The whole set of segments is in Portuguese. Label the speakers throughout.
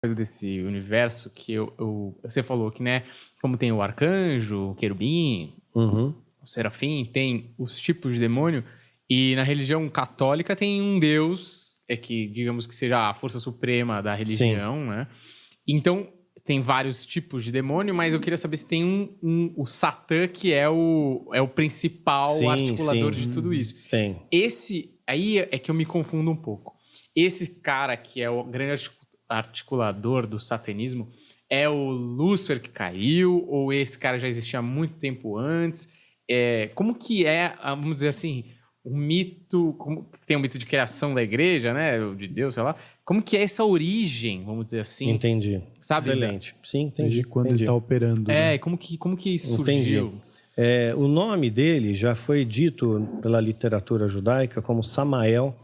Speaker 1: coisa desse universo que você falou que, né, como tem o arcanjo, o querubim,
Speaker 2: Uhum.
Speaker 1: o serafim, tem os tipos de demônio, e na religião católica tem um deus, que digamos que seja a força suprema da religião, né? Então, tem vários tipos de demônio, mas eu queria saber se tem o Satã, que é o principal articulador de tudo isso.
Speaker 2: Tem.
Speaker 1: Esse aí é que eu me confundo um pouco. Esse cara que é o grande articulador do satanismo é o Lúcifer que caiu, ou esse cara já existia há muito tempo antes? Como que é, vamos dizer assim, o mito, tem o mito de criação da igreja, né, de Deus, sei lá, como que é essa origem, vamos dizer assim?
Speaker 2: Entendi.
Speaker 1: Sabe?
Speaker 2: Excelente. Sim, entendi.
Speaker 3: Desde quando ele está operando.
Speaker 1: É,
Speaker 3: né?
Speaker 1: como que isso surgiu?
Speaker 2: Entendi. O nome dele já foi dito pela literatura judaica como Samael,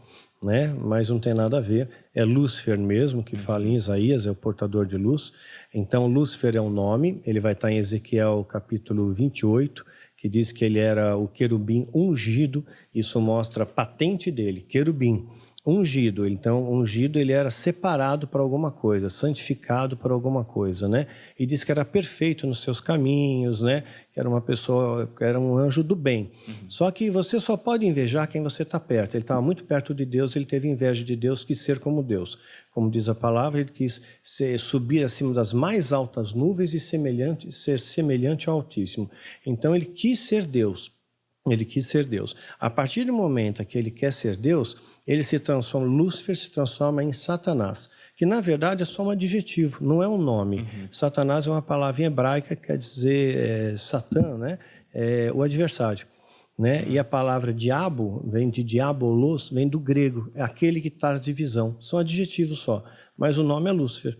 Speaker 2: né? Mas não tem nada a ver. É Lúcifer mesmo, que fala em Isaías, é o portador de luz. Então, Lúcifer é um nome, ele vai estar em Ezequiel capítulo 28, que diz que ele era o querubim ungido. Isso mostra a patente dele, querubim. Ungido, então ungido ele era separado para alguma coisa, santificado para alguma coisa, né? E diz que era perfeito nos seus caminhos, né? Que era uma pessoa, que era um anjo do bem. Só que você só pode invejar quem você está perto. Ele estava muito perto de Deus, ele teve inveja de Deus, quis ser como Deus. Como diz a palavra, ele quis subir acima das mais altas nuvens e ser semelhante ao Altíssimo. Então ele quis ser Deus. Ele quis ser Deus. A partir do momento que ele quer ser Deus, ele se transforma, Lúcifer se transforma em Satanás, que na verdade é só um adjetivo, não é um nome. Satanás é uma palavra em hebraica que quer dizer Satã, né? O adversário. Né? E a palavra diabo vem de diabolos, vem do grego, é aquele que traz divisão. São adjetivos só, mas o nome é Lúcifer.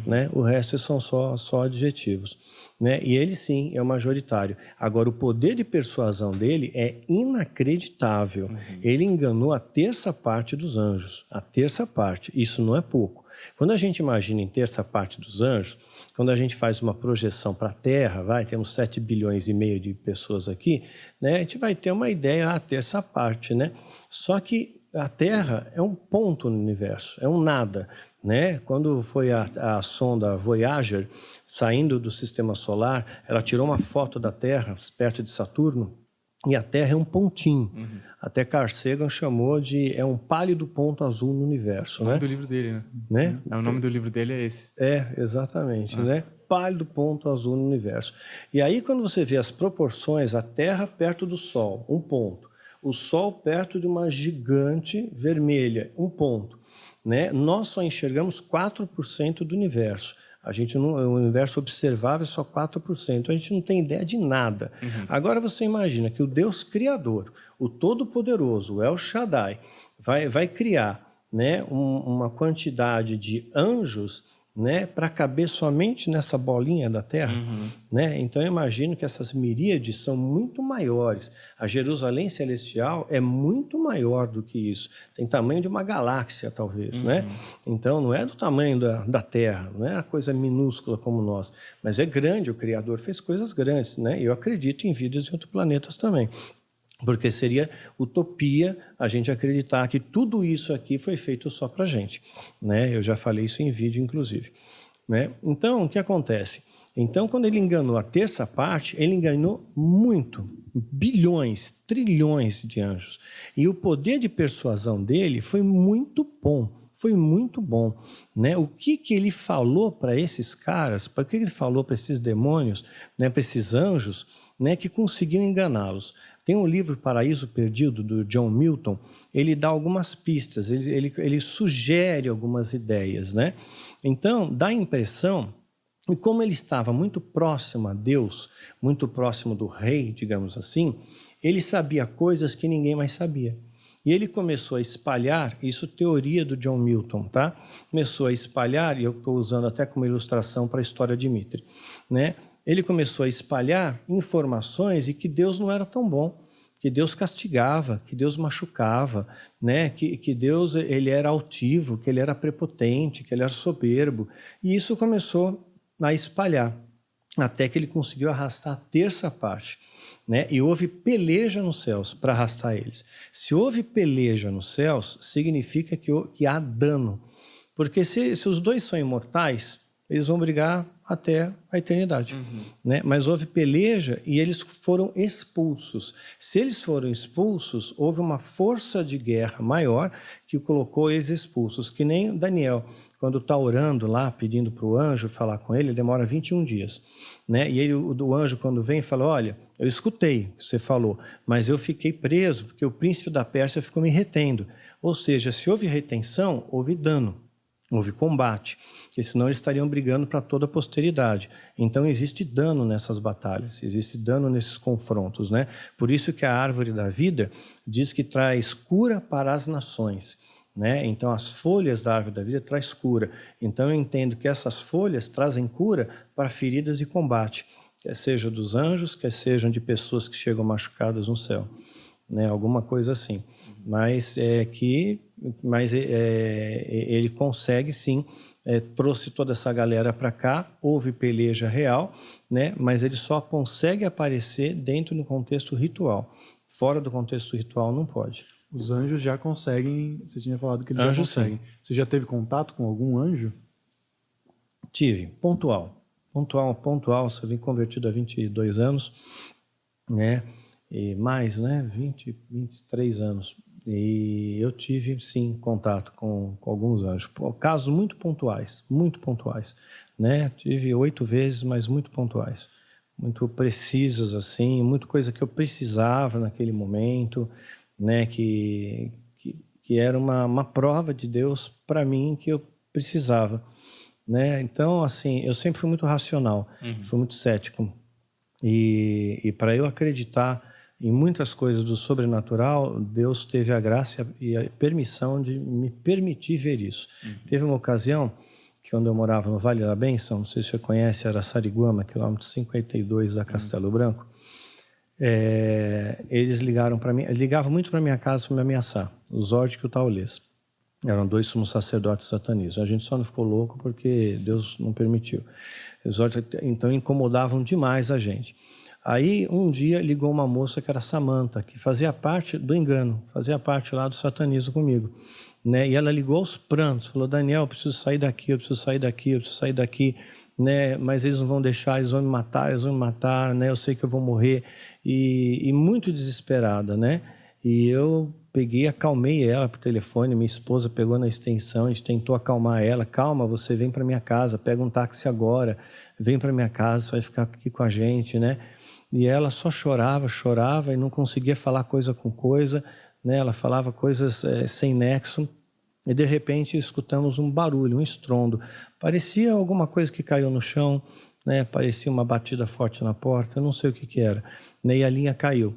Speaker 2: Né? O resto são só adjetivos. Né? E ele sim é o majoritário. Agora, o poder de persuasão dele é inacreditável. Ele enganou a terça parte dos anjos. A terça parte, isso não é pouco. Quando a gente imagina em terça parte dos anjos, quando a gente faz uma projeção para a Terra, temos 7 bilhões e meio de pessoas aqui, né? A gente vai ter uma ideia, a terça parte, né? Só que a Terra é um ponto no universo, é um nada. Né? Quando foi a sonda Voyager saindo do sistema solar, ela tirou uma foto da Terra perto de Saturno e a Terra é um pontinho. Até Carl Sagan chamou de um pálido ponto azul no universo.
Speaker 1: O nome
Speaker 2: né?
Speaker 1: do livro dele,
Speaker 2: né?
Speaker 1: O nome do livro dele é esse.
Speaker 2: Exatamente. Né? Pálido ponto azul no universo. E aí quando você vê as proporções, a Terra perto do Sol, um ponto. O Sol perto de uma gigante vermelha, um ponto. Né? Nós só enxergamos 4% do universo. O universo observável é só 4%. A gente não tem ideia de nada. Agora você imagina que o Deus Criador, o Todo-Poderoso, o El Shaddai, vai criar, né, uma quantidade de anjos, né, para caber somente nessa bolinha da Terra. Né? Então eu imagino que essas miríades são muito maiores. A Jerusalém Celestial é muito maior do que isso. Tem tamanho de uma galáxia, talvez. Né? Então não é do tamanho da Terra, não é uma coisa minúscula como nós, mas é grande. O Criador fez coisas grandes. Né? E eu acredito em vidas em outros planetas também. Porque seria utopia a gente acreditar que tudo isso aqui foi feito só para a gente. Né? Eu já falei isso em vídeo, inclusive. Né? Então, o que acontece? Então, quando ele enganou a terça parte, ele enganou muito, bilhões, trilhões de anjos. E o poder de persuasão dele foi muito bom. Foi muito bom. Né? O que ele falou para esses caras, para que ele falou para esses demônios, né, para esses anjos, né, que conseguiram enganá-los? Tem um livro, Paraíso Perdido, do John Milton, ele dá algumas pistas, ele sugere algumas ideias. Né? Então, dá a impressão, e como ele estava muito próximo a Deus, muito próximo do rei, digamos assim, ele sabia coisas que ninguém mais sabia. E ele começou a espalhar, isso é teoria do John Milton, tá? Começou a espalhar, e eu estou usando até como ilustração para a história de Mitre, né? Ele começou a espalhar informações e que Deus não era tão bom, que Deus castigava, que Deus machucava, né? que Deus ele era altivo, que ele era prepotente, que ele era soberbo. E isso começou a espalhar, até que ele conseguiu arrastar a terça parte. Né? E houve peleja nos céus para arrastar eles. Se houve peleja nos céus, significa que há dano. Porque se os dois são imortais, eles vão brigar até a eternidade. Né? Mas houve peleja e eles foram expulsos. Se eles foram expulsos, houve uma força de guerra maior que colocou eles expulsos. Que nem Daniel, quando está orando lá, pedindo para o anjo falar com ele, demora 21 dias. Né? E ele, o anjo, quando vem, fala, olha, eu escutei o que você falou, mas eu fiquei preso porque o príncipe da Pérsia ficou me retendo. Ou seja, se houve retenção, houve dano. Houve combate, porque senão eles estariam brigando para toda a posteridade. Então existe dano nessas batalhas, existe dano nesses confrontos, né? Por isso que a árvore da vida diz que traz cura para as nações, né? Então as folhas da árvore da vida traz cura. Então eu entendo que essas folhas trazem cura para feridas e combate, quer seja dos anjos, quer sejam de pessoas que chegam machucadas no céu, né? Alguma coisa assim. Mas ele consegue sim, trouxe toda essa galera para cá, houve peleja real, né? Mas ele só consegue aparecer dentro do contexto ritual. Fora do contexto ritual não pode.
Speaker 3: Os anjos já conseguem, você tinha falado que eles
Speaker 2: Anjo,
Speaker 3: já conseguem.
Speaker 2: sim.
Speaker 3: Você já teve contato com algum anjo?
Speaker 2: Tive, pontual, você vem convertido há 22 anos, né? E mais, né? 23 anos. E eu tive, sim, contato com alguns anjos. Casos muito pontuais, né? Tive 8 vezes, mas muito pontuais. Muito precisos, assim, muita coisa que eu precisava naquele momento, né? Que era uma prova de Deus para mim que eu precisava, né? Então, assim, eu sempre fui muito racional, fui muito cético. E para eu acreditar em muitas coisas do sobrenatural, Deus teve a graça e a permissão de me permitir ver isso. Teve uma ocasião que quando eu morava no Vale da Bênção, não sei se você conhece, era Sariguama, quilômetro 52 da Castelo Branco, eles ligaram para mim, ligavam muito para minha casa para me ameaçar, o Zord e o Taulês. Eram 2 sumos sacerdotes satanistas. A gente só não ficou louco porque Deus não permitiu. Os Zord, então, incomodavam demais a gente. Aí, um dia, ligou uma moça que era Samanta, que fazia parte do engano, fazia parte lá do satanismo comigo. Né? E ela ligou aos prantos, falou, Daniel, eu preciso sair daqui, eu preciso sair daqui, eu preciso sair daqui, né? Mas eles não vão deixar, eles vão me matar, né? Eu sei que eu vou morrer. E muito desesperada, né? E eu peguei, acalmei ela por telefone, minha esposa pegou na extensão, a gente tentou acalmar ela, calma, você vem para minha casa, pega um táxi agora, vem para minha casa, você vai ficar aqui com a gente, né? E ela só chorava e não conseguia falar coisa com coisa, né? Ela falava coisas sem nexo. E de repente escutamos um barulho, um estrondo. Parecia alguma coisa que caiu no chão, né? Parecia uma batida forte na porta, eu não sei o que era. E a linha caiu.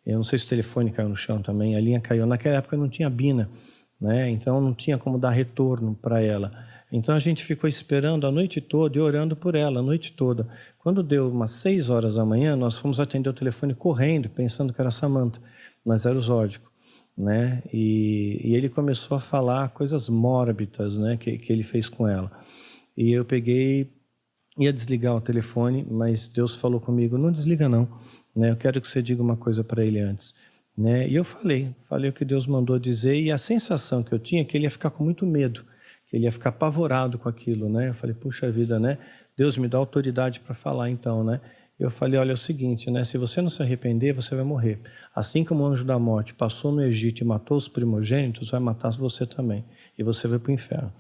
Speaker 2: Eu não sei se o telefone caiu no chão também, a linha caiu. Naquela época não tinha bina, né? Então não tinha como dar retorno para ela. Então a gente ficou esperando a noite toda e orando por ela a noite toda. Quando deu umas 6 horas da manhã, nós fomos atender o telefone correndo, pensando que era Samanta, mas era o Zódico, né? E ele começou a falar coisas mórbidas, né, que ele fez com ela. E eu peguei, ia desligar o telefone, mas Deus falou comigo, não desliga não, né? Eu quero que você diga uma coisa para ele antes. Né? E eu falei o que Deus mandou dizer, e a sensação que eu tinha é que ele ia ficar com muito medo, que ele ia ficar apavorado com aquilo, né? Eu falei, puxa vida, né? Deus me dá autoridade para falar então, né? Eu falei, olha, é o seguinte, né? Se você não se arrepender, você vai morrer. Assim como o anjo da morte passou no Egito e matou os primogênitos, vai matar você também. E você vai para o inferno.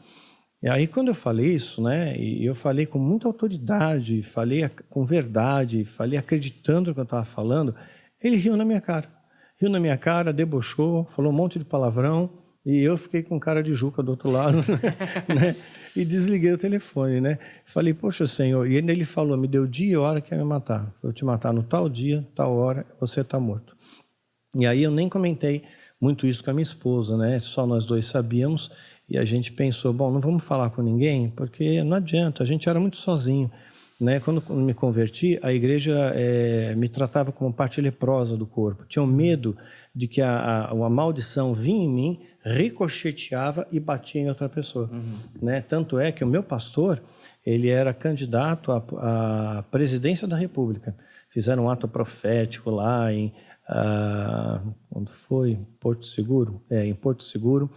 Speaker 2: E aí, quando eu falei isso, né? E eu falei com muita autoridade, falei com verdade, falei acreditando no que eu estava falando, ele riu na minha cara. Riu na minha cara, debochou, falou um monte de palavrão, e eu fiquei com cara de Juca do outro lado, né? E desliguei o telefone, né? Falei, poxa, Senhor. E ele falou, me deu dia e hora que ia me matar. Vou te matar no tal dia, tal hora, você está morto. E aí eu nem comentei muito isso com a minha esposa, né? Só nós dois sabíamos. E a gente pensou, bom, não vamos falar com ninguém, porque não adianta, a gente era muito sozinho. Né? Quando me converti, a igreja me tratava como parte leprosa do corpo. Tinham medo de que a maldição vinha em mim, ricocheteava e batia em outra pessoa. Né? Tanto é que o meu pastor, ele era candidato à presidência da República. Fizeram um ato profético lá em... onde foi? Porto Seguro? Em Porto Seguro.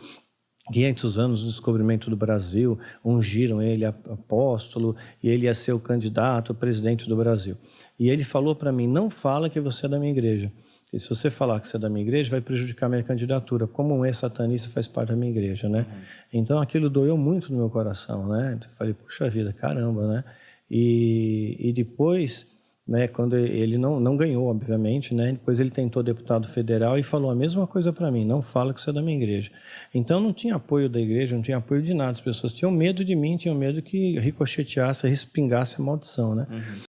Speaker 2: 500 anos do descobrimento do Brasil, ungiram ele apóstolo e ele ia ser o candidato a presidente do Brasil. E ele falou para mim, não fala que você é da minha igreja. E se você falar que você é da minha igreja, vai prejudicar a minha candidatura. Como um ex-satanista faz parte da minha igreja, né? Então aquilo doeu muito no meu coração, né? Eu falei, puxa vida, caramba, né? E depois, né, quando ele não ganhou, obviamente, né? Depois ele tentou deputado federal e falou a mesma coisa para mim, não fala que você é da minha igreja. Então não tinha apoio da igreja, não tinha apoio de nada. As pessoas tinham medo de mim, tinham medo que ricocheteasse, respingasse a maldição, né?